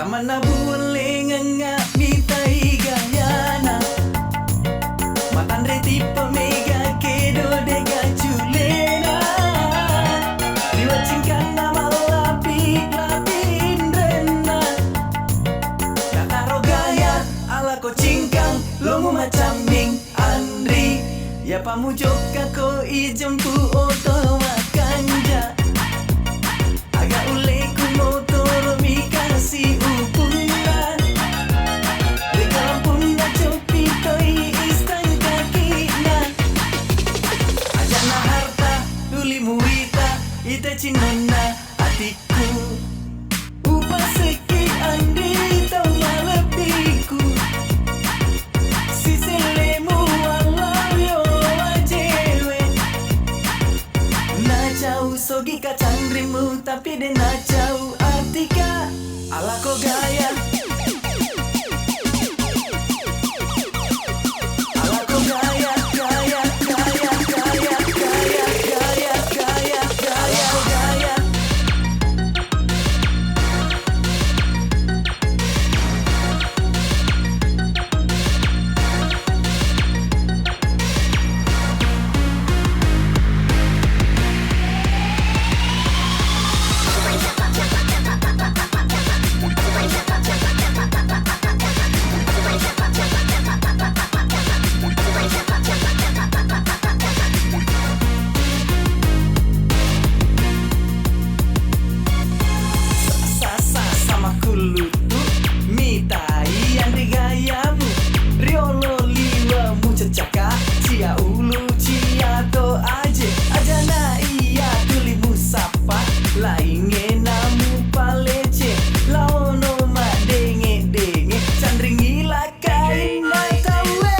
Sama na boleh nganga mitai gayana Matandre tipe mega kedo dega julena Diwacingkan nama lapin rena Nataro gaya ala ko cingkang Lomu macam Ming Andri Ya pamujok kako ijempu oto makanja Agak ule ku motor mi kasih upunan Dekat punna copi toi istan kakina Aja na harta duli muita ite cinona hatiku Upah seki andi tau malebiku Si selemu walau ajewe Na jauh sogi kacang rimu tapi dia na jauh artika ala ko gaya ala ko gaya gaya gaya gaya gaya gaya gaya gaya gaya sama kulutu mitai ande gayamu riolo liwamu cecaka cia ulu cia to aja na iya tulimu sapa lainge namu palece laono ma denge candringi lakai na tawe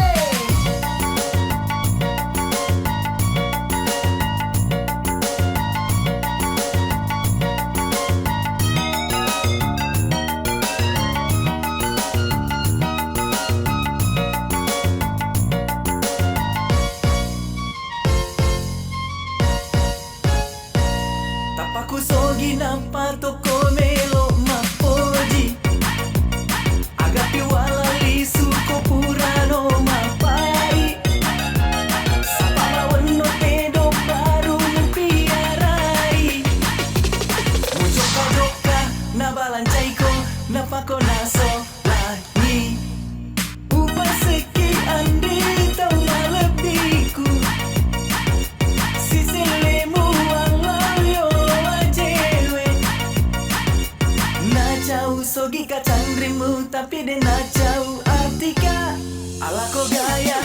Tapaku sogi napa toko melo mapoji Agapi wala lisu ko purano mapai Sapalawan no pedo baru mpiarai Mujoka doka na balancai ko napako naso lagi Upah seki andi tau malebiku Si selemu jauh sogi kacang rimu tapi dia na jauh artika ala ko gaya